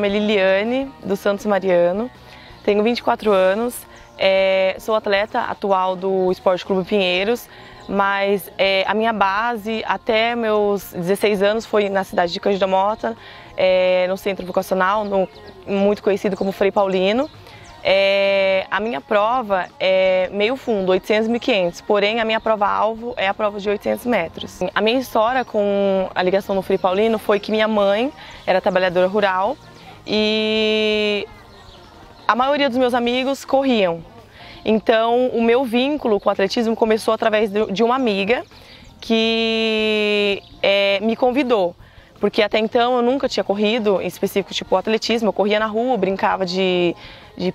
nome é Liliane dos Santos Mariano, tenho 24 anos, sou atleta atual do Esporte Clube Pinheiros, mas a minha base até meus 16 anos foi na cidade de Cândido da Mota, no centro vocacional, muito conhecido como Frei Paulino. A minha prova é meio fundo, 800 e 1.500, porém a minha prova-alvo é a prova de 800 metros. A minha história com a ligação no Frei Paulino foi que minha mãe era trabalhadora rural e a maioria dos meus amigos corriam. Então o meu vínculo com o atletismo começou através de uma amiga que me convidou. Porque até então eu nunca tinha corrido, em específico tipo atletismo, eu corria na rua, brincava de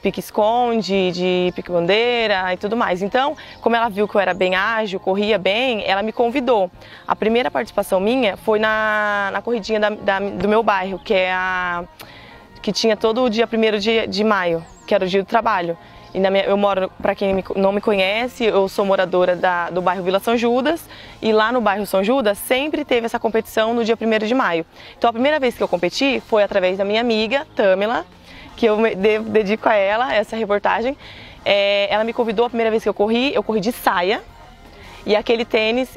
pique-esconde, de pique-bandeira e tudo mais. Então, como ela viu que eu era bem ágil, corria bem, ela me convidou. A primeira participação minha foi na corridinha do meu bairro, que tinha todo o dia 1º de maio, que era o dia do trabalho. Eu moro, para quem não me conhece, eu sou moradora do bairro Vila São Judas e lá no bairro São Judas sempre teve essa competição no dia 1º de maio. Então a primeira vez que eu competi foi através da minha amiga, Tâmela, que eu dedico a ela essa reportagem. Ela me convidou a primeira vez que eu corri de saia e aquele tênis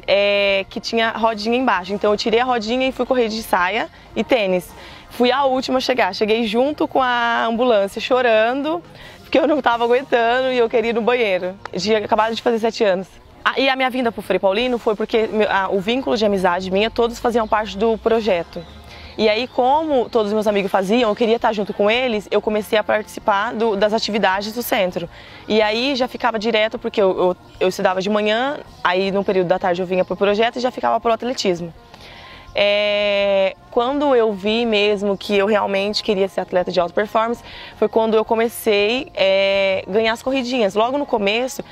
que tinha rodinha embaixo. Então eu tirei a rodinha e fui correr de saia e tênis. Fui a última a chegar, cheguei junto com a ambulância chorando, porque eu não estava aguentando e eu queria ir no banheiro. Tinha acabado de fazer 7 anos. E a minha vinda para o Frei Paulino foi porque o vínculo de amizade minha, todos faziam parte do projeto. E aí, como todos os meus amigos faziam, eu queria estar junto com eles, eu comecei a participar das atividades do centro. E aí já ficava direto, porque eu estudava de manhã, aí no período da tarde eu vinha para o projeto e já ficava para o atletismo. Quando eu vi mesmo que eu realmente queria ser atleta de alta performance, foi quando eu comecei a ganhar as corridinhas. Logo no começo,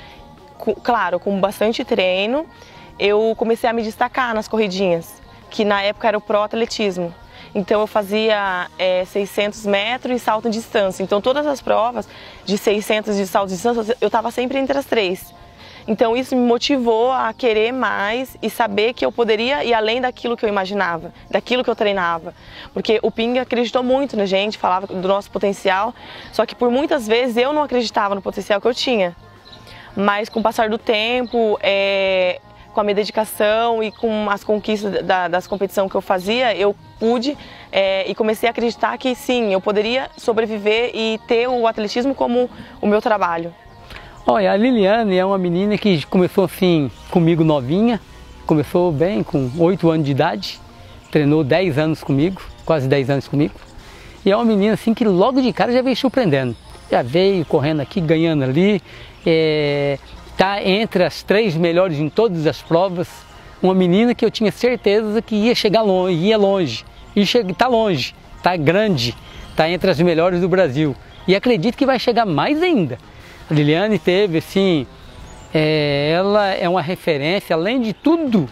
claro, com bastante treino, eu comecei a me destacar nas corridinhas, que na época era o pro atletismo. Então eu fazia 600 metros e salto em distância. Então todas as provas de 600 de salto em distância, eu estava sempre entre as 3. Então isso me motivou a querer mais e saber que eu poderia ir além daquilo que eu imaginava, daquilo que eu treinava. Porque o Pinga acreditou muito na gente, falava do nosso potencial, só que por muitas vezes eu não acreditava no potencial que eu tinha. Mas com o passar do tempo, com a minha dedicação e com as conquistas das competições que eu fazia, eu pude e comecei a acreditar que sim, eu poderia sobreviver e ter o atletismo como o meu trabalho. Olha, a Liliane é uma menina que começou assim comigo novinha, começou bem com 8 anos de idade, treinou 10 anos comigo, quase 10 anos comigo. E é uma menina assim que logo de cara já veio surpreendendo, já veio correndo aqui, ganhando ali, está entre as 3 melhores em todas as provas. Uma menina que eu tinha certeza que ia chegar longe, ia longe, e está longe, está grande, está entre as melhores do Brasil. E acredito que vai chegar mais ainda. A Liliane teve, assim, ela é uma referência, além de tudo,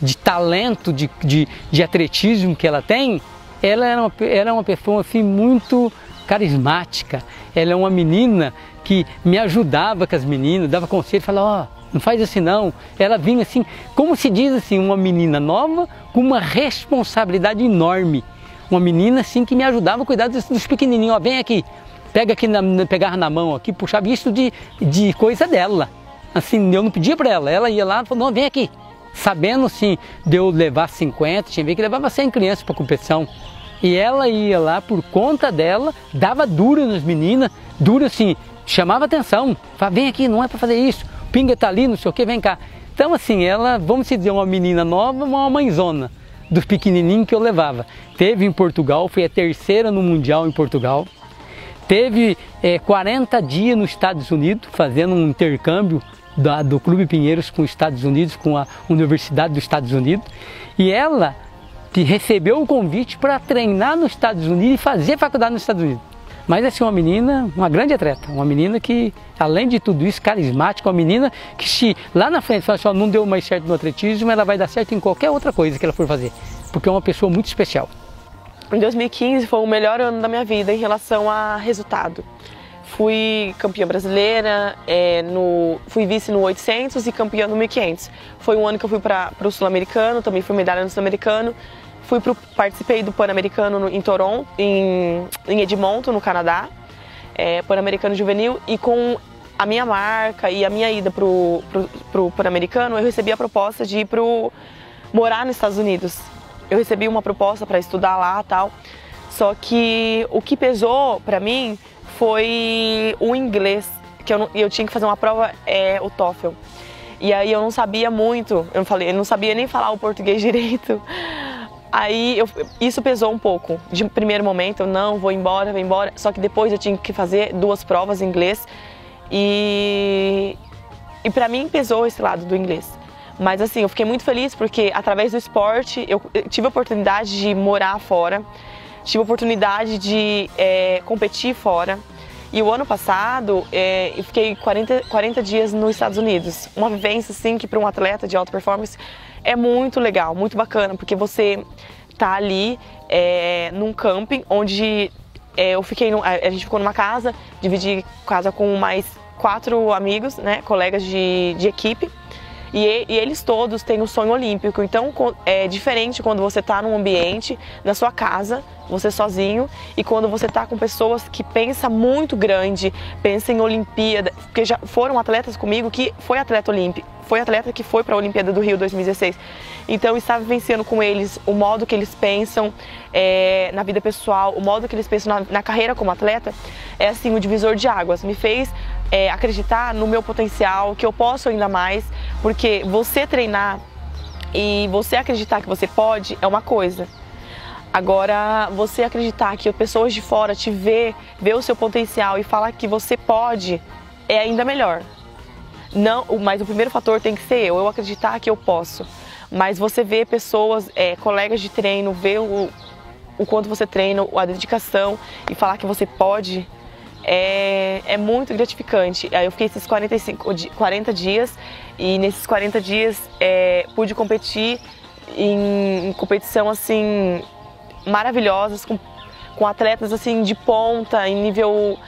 de talento, de atletismo que ela tem, ela é uma pessoa, assim, muito carismática. Ela é uma menina que me ajudava com as meninas, dava conselho, falava, ó, não faz assim não. Ela vinha assim, como se diz assim, uma menina nova com uma responsabilidade enorme. Uma menina assim que me ajudava a cuidar dos pequenininhos, ó, vem aqui. Pega aqui, pegava na mão aqui, puxava isso de coisa dela. Assim, eu não pedia para ela, ela ia lá e falou, não, vem aqui. Sabendo assim, de eu levar 50, tinha vez que levava 100 crianças para competição. E ela ia lá por conta dela, dava dura nas meninas, dura assim, chamava atenção. Falava, vem aqui, não é para fazer isso, o Pinga tá ali, não sei o que, vem cá. Então assim, ela, vamos dizer, uma menina nova, uma mãezona dos pequenininhos que eu levava. Teve em Portugal, foi a 3ª no Mundial em Portugal. Teve 40 dias nos Estados Unidos, fazendo um intercâmbio do Clube Pinheiros com os Estados Unidos, com a Universidade dos Estados Unidos. E ela recebeu o convite para treinar nos Estados Unidos e fazer faculdade nos Estados Unidos. Mas assim, uma menina, uma grande atleta, uma menina que, além de tudo isso, carismática, uma menina que se lá na frente fala assim, não deu mais certo no atletismo, ela vai dar certo em qualquer outra coisa que ela for fazer, porque é uma pessoa muito especial. Em 2015 foi o melhor ano da minha vida em relação a resultado. Fui campeã brasileira, fui vice no 800 e campeã no 1500. Foi um ano que eu fui para o Sul-Americano, também fui medalha no Sul-Americano. Participei do Pan-Americano em Toronto, em Edmonton, no Canadá, Pan-Americano Juvenil, e com a minha marca e a minha ida pro Pan-Americano, eu recebi a proposta de ir morar nos Estados Unidos. Eu recebi uma proposta para estudar lá e tal, só que o que pesou para mim foi o inglês, que eu tinha que fazer uma prova, o TOEFL. E aí eu não sabia muito, eu não sabia nem falar o português direito. Aí isso pesou um pouco. De primeiro momento, eu não, vou embora. Só que depois eu tinha que fazer 2 provas em inglês. E pra mim pesou esse lado do inglês. Mas assim, eu fiquei muito feliz porque através do esporte eu tive a oportunidade de morar fora. Tive a oportunidade de competir fora. E o ano passado eu fiquei 40 dias nos Estados Unidos. Uma vivência assim que para um atleta de alta performance é muito legal, muito bacana, porque você tá ali num camping onde a gente ficou numa casa, dividi casa com mais 4 amigos, né, colegas de equipe. E eles todos têm o sonho olímpico, então é diferente quando você está num ambiente, na sua casa, você sozinho, e quando você está com pessoas que pensam muito grande, pensam em Olimpíada, porque já foram atletas comigo que foi atleta olímpico, foi atleta que foi para a Olimpíada do Rio 2016. Então eu estava vivenciando com eles o modo que eles pensam na vida pessoal, o modo que eles pensam na carreira como atleta, é assim, o divisor de águas. Me fez acreditar no meu potencial, que eu posso ainda mais, porque você treinar e você acreditar que você pode é uma coisa. Agora, você acreditar que pessoas de fora te vê o seu potencial e falar que você pode é ainda melhor. Não, mas o primeiro fator tem que ser eu acreditar que eu posso. Mas você vê pessoas, colegas de treino, ver o quanto você treina, a dedicação e falar que você pode, é muito gratificante. Aí eu fiquei esses 40 dias e nesses 40 dias pude competir em competição assim maravilhosas, com atletas assim de ponta, em nível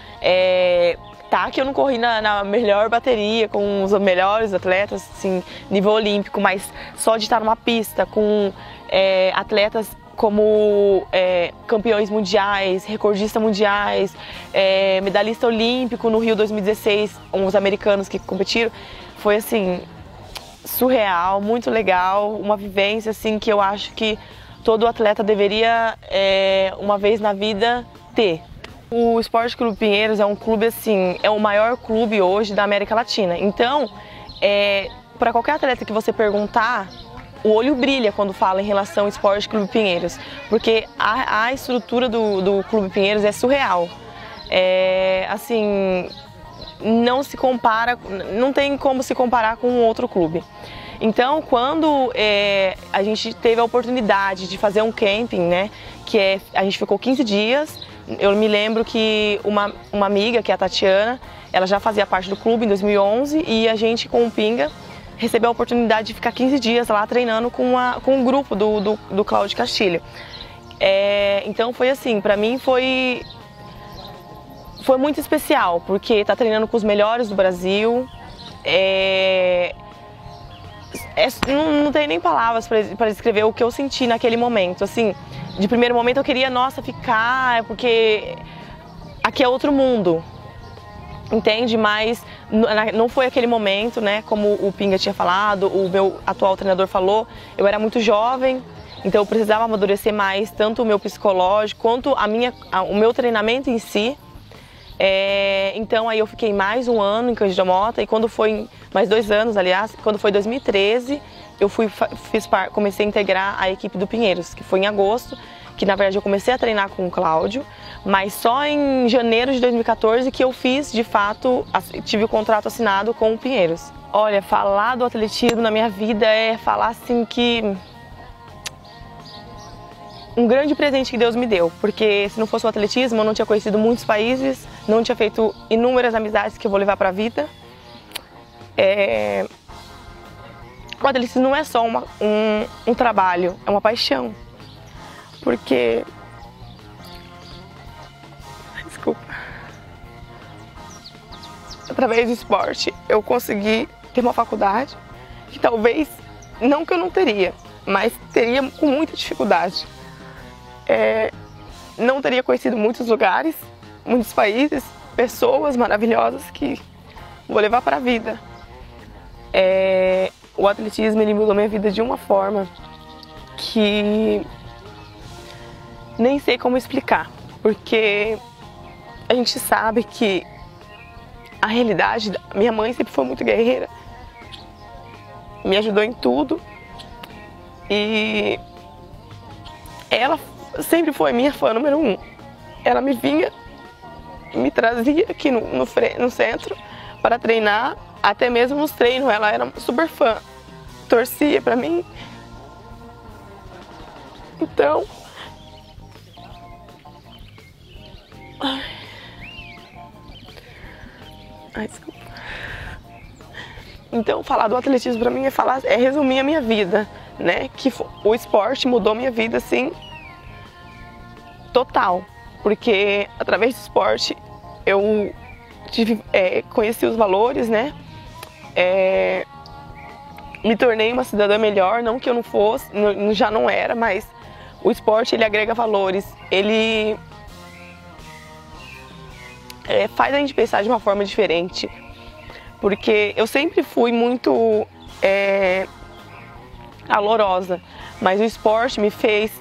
que eu não corri na melhor bateria, com os melhores atletas, assim, nível olímpico, mas só de estar numa pista com atletas como campeões mundiais, recordistas mundiais, medalhista olímpico no Rio 2016, uns americanos que competiram, foi assim, surreal, muito legal, uma vivência assim que eu acho que todo atleta deveria, uma vez na vida, ter. O Esporte Clube Pinheiros é um clube assim, é o maior clube hoje da América Latina. Então, para qualquer atleta que você perguntar, o olho brilha quando fala em relação ao Esporte Clube Pinheiros, porque a estrutura do Clube Pinheiros é surreal. Assim, não se compara, não tem como se comparar com outro clube. Então, quando a gente teve a oportunidade de fazer um camping, né, a gente ficou 15 dias, eu me lembro que uma amiga, que é a Tatiana, ela já fazia parte do clube em 2011 e a gente, com o Pinga, recebeu a oportunidade de ficar 15 dias lá treinando com o grupo do Cláudio Castilho. Então foi assim, pra mim foi muito especial, porque tá treinando com os melhores do Brasil, não tem nem palavras para descrever o que eu senti naquele momento. Assim, de primeiro momento eu queria, nossa, ficar, porque aqui é outro mundo, entende? Mas não foi aquele momento, né? Como o Pinga tinha falado, o meu atual treinador falou, eu era muito jovem, então eu precisava amadurecer mais, tanto o meu psicológico quanto o meu treinamento em si. Então aí eu fiquei mais um ano em Cândido Mota e quando foi, mais 2 anos aliás, quando foi 2013, eu comecei a integrar a equipe do Pinheiros, que foi em agosto, que na verdade eu comecei a treinar com o Cláudio, mas só em janeiro de 2014 que eu fiz, de fato, tive o contrato assinado com o Pinheiros. Olha, falar do atletismo na minha vida é falar assim que um grande presente que Deus me deu, porque se não fosse o atletismo eu não tinha conhecido muitos países, não tinha feito inúmeras amizades que eu vou levar para a vida. O atletismo não é só um trabalho, é uma paixão, porque... Desculpa. Através do esporte eu consegui ter uma faculdade que talvez, não que eu não teria, mas teria com muita dificuldade. Não teria conhecido muitos lugares, muitos países, pessoas maravilhosas que vou levar para a vida. O atletismo, ele mudou minha vida de uma forma que nem sei como explicar, porque a gente sabe que a realidade, minha mãe sempre foi muito guerreira, me ajudou em tudo e ela sempre foi minha fã número 1. Ela me vinha, me trazia aqui no centro para treinar, até mesmo nos treinos ela era super fã, torcia pra mim. Então, desculpa. Então, falar do atletismo pra mim é resumir a minha vida, né? Que o esporte mudou minha vida, assim, total. Porque através do esporte eu conheci os valores, né? Me tornei uma cidadã melhor, não que eu não fosse, já não era, mas o esporte, ele agrega valores, ele faz a gente pensar de uma forma diferente, porque eu sempre fui muito calorosa, mas o esporte me fez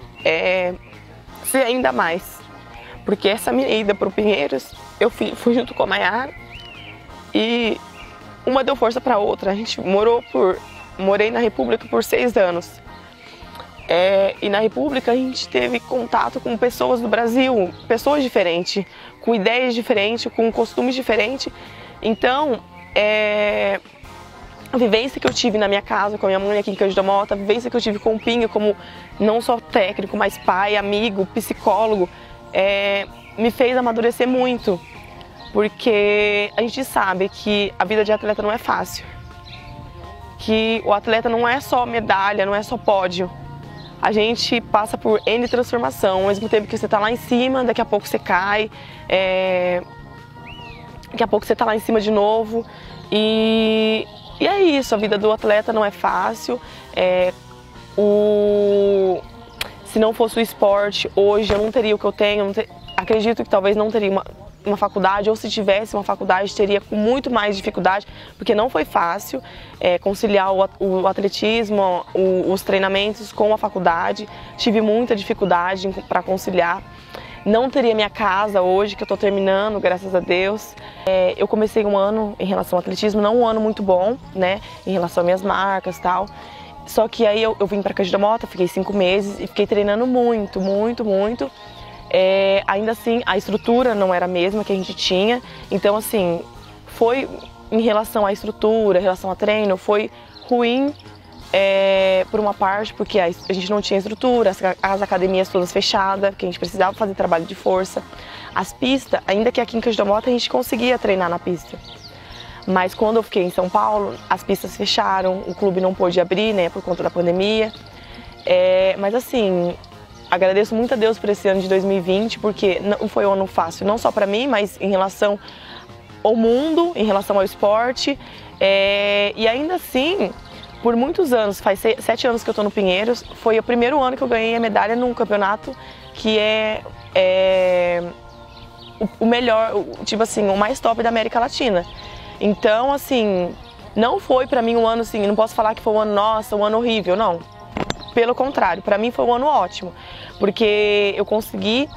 ser ainda mais, porque essa minha ida para o Pinheiros, eu fui junto com a Mayara e uma deu força para a outra. A gente morei na República por 6 anos. E na República a gente teve contato com pessoas do Brasil, pessoas diferentes, com ideias diferentes, com costumes diferentes. Então, a vivência que eu tive na minha casa com a minha mãe aqui em Cândido da Mota, a vivência que eu tive com o Pinho como não só técnico, mas pai, amigo, psicólogo, me fez amadurecer muito. Porque a gente sabe que a vida de atleta não é fácil. Que o atleta não é só medalha, não é só pódio. A gente passa por N transformação, ao mesmo tempo que você está lá em cima, daqui a pouco você cai, daqui a pouco você está lá em cima de novo. E é isso, a vida do atleta não é fácil. Se não fosse o esporte, hoje eu não teria o que eu tenho. Acredito que talvez não teria uma faculdade, ou se tivesse uma faculdade teria com muito mais dificuldade, porque não foi fácil conciliar o atletismo, os treinamentos com a faculdade. Tive muita dificuldade para conciliar. Não teria minha casa hoje, que eu estou terminando, graças a Deus. Eu comecei um ano em relação ao atletismo, não um ano muito bom, né, em relação às minhas marcas e tal. Só que aí eu vim para Cândido da Mota, fiquei 5 meses e fiquei treinando muito, muito, muito. Ainda assim, a estrutura não era a mesma que a gente tinha, então assim, foi em relação à estrutura, em relação a treino, foi ruim por uma parte, porque a gente não tinha estrutura, as academias todas fechadas, porque a gente precisava fazer trabalho de força. As pistas, ainda que aqui em Cândido da Mota a gente conseguia treinar na pista, mas quando eu fiquei em São Paulo, as pistas fecharam, o clube não pôde abrir, né, por conta da pandemia. Mas assim, agradeço muito a Deus por esse ano de 2020, porque não foi um ano fácil, não só para mim, mas em relação ao mundo, em relação ao esporte. E ainda assim, por muitos anos, faz 7 anos que eu estou no Pinheiros, foi o primeiro ano que eu ganhei a medalha num campeonato que o melhor, tipo assim, o mais top da América Latina. Então, assim, não foi para mim um ano assim, não posso falar que foi um ano, nossa, um ano horrível, não. Pelo contrário, para mim foi um ano ótimo, porque eu consegui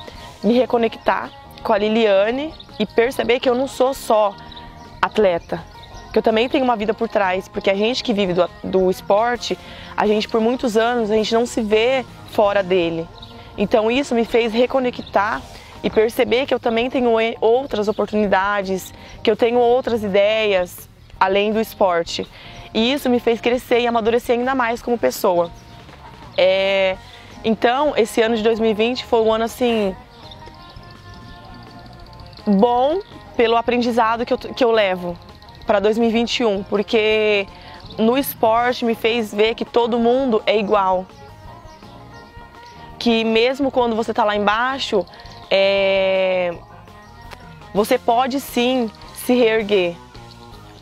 me reconectar com a Liliane e perceber que eu não sou só atleta, que eu também tenho uma vida por trás, porque a gente que vive do esporte, a gente por muitos anos, a gente não se vê fora dele. Então isso me fez reconectar e perceber que eu também tenho outras oportunidades, que eu tenho outras ideias além do esporte. E isso me fez crescer e amadurecer ainda mais como pessoa. Então, esse ano de 2020 foi um ano assim bom pelo aprendizado que eu levo para 2021, porque no esporte me fez ver que todo mundo é igual, que mesmo quando você está lá embaixo, você pode sim se reerguer.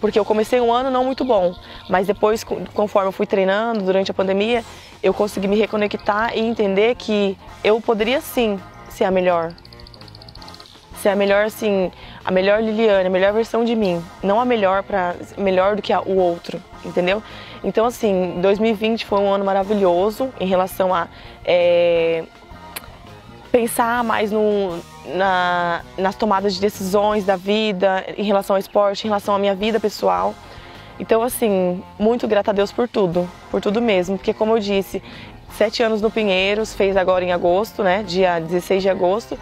Porque eu comecei um ano não muito bom, mas depois, conforme eu fui treinando durante a pandemia, eu consegui me reconectar e entender que eu poderia sim ser a melhor. Ser a melhor, assim, a melhor Liliane, a melhor versão de mim. Não a melhor melhor do que o outro, entendeu? Então, assim, 2020 foi um ano maravilhoso em relação a pensar mais nas tomadas de decisões da vida, em relação ao esporte, em relação à minha vida pessoal. Então, assim, muito grata a Deus por tudo mesmo, porque como eu disse, 7 anos no Pinheiros, fez agora em agosto, né, dia 16 de agosto.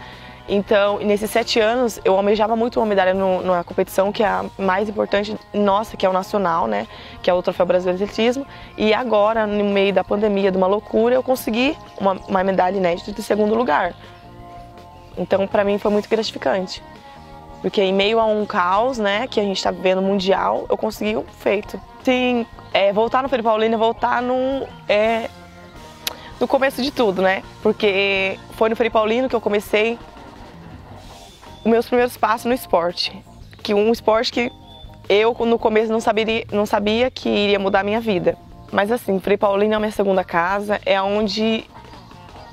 Então, nesses 7 anos, eu almejava muito uma medalha na competição, que é a mais importante nossa, que é o nacional, né, que é o Troféu Brasileiro de Atletismo. E agora, no meio da pandemia, de uma loucura, eu consegui uma medalha inédita de 2º lugar. Então, para mim, foi muito gratificante. Porque em meio a um caos, né, que a gente está vivendo mundial, eu consegui um feito. Sim, voltar no Frei Paulino, voltar no começo de tudo, né? Porque foi no Frei Paulino que eu comecei os meus primeiros passos no esporte. Que um esporte que eu, no começo, não sabia que iria mudar a minha vida. Mas assim, Frei Paulino é a minha segunda casa, é onde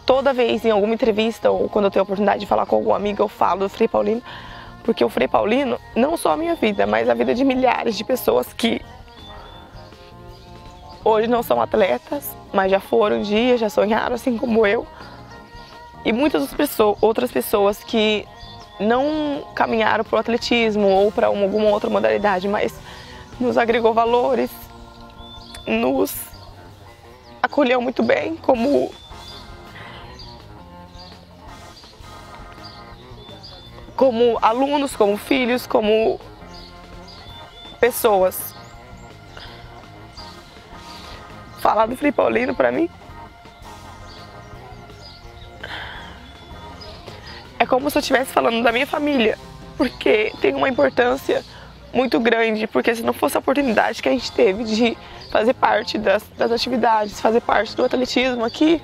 toda vez em alguma entrevista ou quando eu tenho a oportunidade de falar com algum amigo, eu falo do Frei Paulino. Porque o Frei Paulino, não só a minha vida, mas a vida de milhares de pessoas que hoje não são atletas, mas já foram um dia, já sonharam assim como eu. E muitas outras pessoas que não caminharam para o atletismo ou para alguma outra modalidade, mas nos agregou valores, nos acolheu muito bem como alunos, como filhos, como pessoas. Falar do Frei Paulino para mim é como se eu estivesse falando da minha família, porque tem uma importância muito grande, porque se não fosse a oportunidade que a gente teve de fazer parte das atividades, fazer parte do atletismo aqui,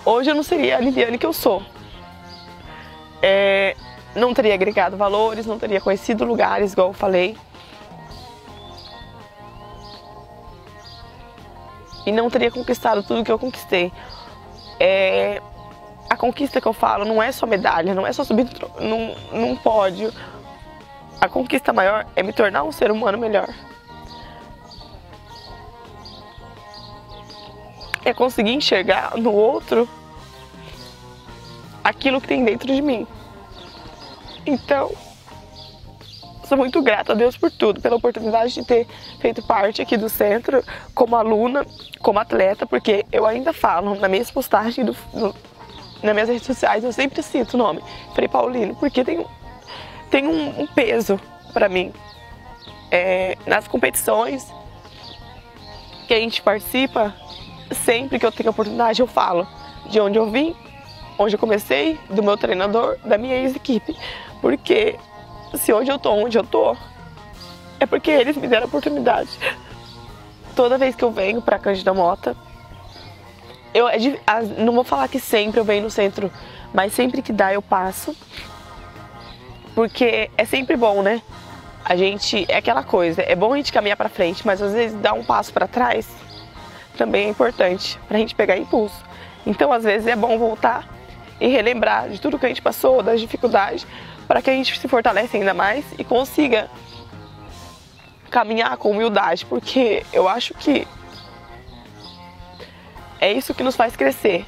hoje eu não seria a Liliane que eu sou. Não teria agregado valores, não teria conhecido lugares, igual eu falei. E não teria conquistado tudo que eu conquistei. A conquista que eu falo não é só medalha, não é só subir num pódio. A conquista maior é me tornar um ser humano melhor. É conseguir enxergar no outro aquilo que tem dentro de mim. Então, sou muito grata a Deus por tudo, pela oportunidade de ter feito parte aqui do centro, como aluna, como atleta, porque eu ainda falo nas minhas postagens, nas minhas redes sociais, eu sempre cito o nome, Frei Paulino, porque tem um peso para mim. Nas competições que a gente participa, sempre que eu tenho a oportunidade eu falo de onde eu vim, onde eu comecei, do meu treinador, da minha ex-equipe. Porque se hoje eu tô onde eu tô, é porque eles me deram a oportunidade. Toda vez que eu venho pra Cândida Mota, não vou falar que sempre eu venho no centro, mas sempre que dá eu passo. Porque é sempre bom, né? É aquela coisa, é bom a gente caminhar pra frente, mas às vezes dar um passo pra trás também é importante pra gente pegar impulso. Então às vezes é bom voltar e relembrar de tudo que a gente passou, das dificuldades, para que a gente se fortaleça ainda mais e consiga caminhar com humildade, porque eu acho que é isso que nos faz crescer.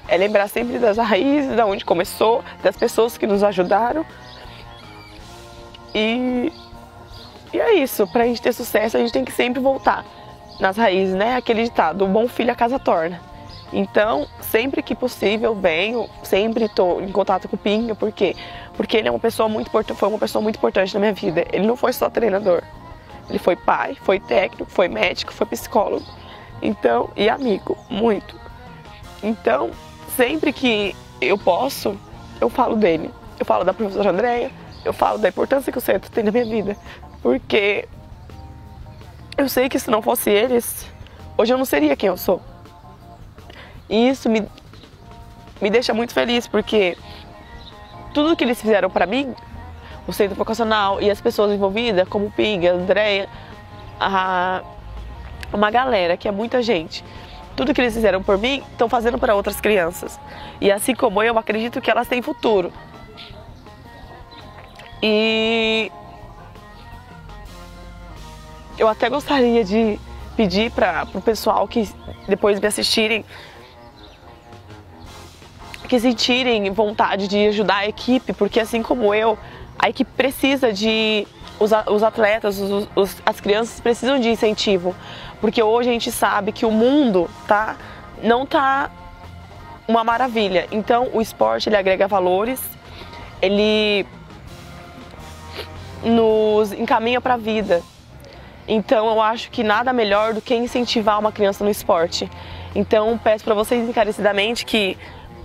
É lembrar sempre das raízes, de onde começou, das pessoas que nos ajudaram. E é isso, pra gente ter sucesso a gente tem que sempre voltar nas raízes, né? Aquele ditado, o bom filho a casa torna. Então, sempre que possível, venho, sempre estou em contato com o Pinho, por quê? Porque ele foi uma pessoa muito importante na minha vida. Ele não foi só treinador, ele foi pai, foi técnico, foi médico, foi psicólogo, então, e amigo, muito. Então, sempre que eu posso, eu falo dele. Eu falo da professora Andréia, eu falo da importância que o centro tem na minha vida, porque eu sei que se não fosse eles, hoje eu não seria quem eu sou. E isso me deixa muito feliz, porque tudo que eles fizeram para mim, o centro vocacional e as pessoas envolvidas, como o Pinga, a Andréia, uma galera que é muita gente, tudo que eles fizeram por mim, estão fazendo para outras crianças. E assim como eu acredito que elas têm futuro. E eu até gostaria de pedir para o pessoal que depois me assistirem, que sentirem vontade de ajudar a equipe, porque assim como eu, a equipe precisa de... Os atletas, as crianças precisam de incentivo, porque hoje a gente sabe que o mundo não tá uma maravilha. Então o esporte, ele agrega valores, ele nos encaminha para a vida. Então eu acho que nada melhor do que incentivar uma criança no esporte. Então peço para vocês encarecidamente que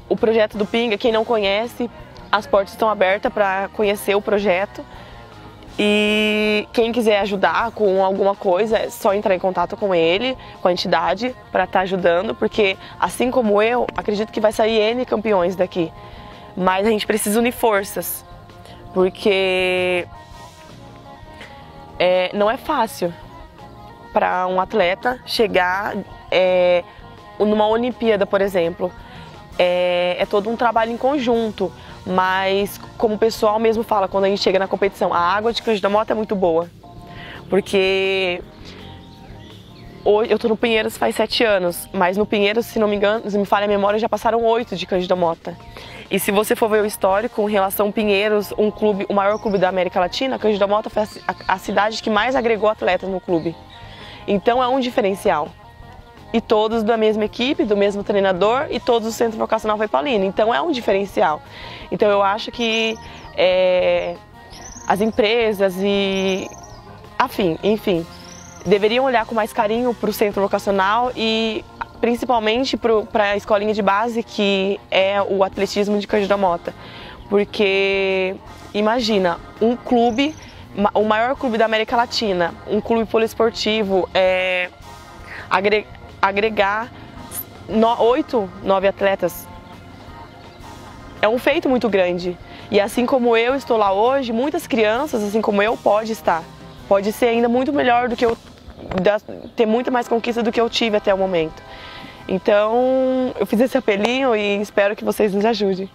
o projeto do Pinga, quem não conhece, as portas estão abertas para conhecer o projeto. E quem quiser ajudar com alguma coisa, é só entrar em contato com ele, com a entidade, para estar ajudando, porque assim como eu, acredito que vai sair N campeões daqui. Mas a gente precisa unir forças, porque não é fácil para um atleta chegar numa Olimpíada, por exemplo. É todo um trabalho em conjunto, mas como o pessoal mesmo fala quando a gente chega na competição, a água de Cândido da Mota é muito boa, porque hoje eu estou no Pinheiros faz 7 anos, mas no Pinheiros, se não me engano, se me falha a memória, já passaram 8 de Cândido da Mota. E se você for ver o histórico em relação ao Pinheiros, o maior clube da América Latina, Cândido da Mota foi a cidade que mais agregou atletas no clube. Então é um diferencial. E todos da mesma equipe, do mesmo treinador, e todos do Centro Vocacional Frei Paulino. Então é um diferencial. Então eu acho que as empresas enfim, deveriam olhar com mais carinho para o Centro Vocacional e principalmente para a escolinha de base, que é o atletismo de Cândido da Mota. Porque imagina, um clube, o maior clube da América Latina, um clube poliesportivo, agregar 8, 9 atletas é um feito muito grande. E assim como eu estou lá hoje, muitas crianças, assim como eu, pode ser ainda muito melhor do que eu, ter muito mais conquista do que eu tive até o momento. Então eu fiz esse apelinho e espero que vocês nos ajudem.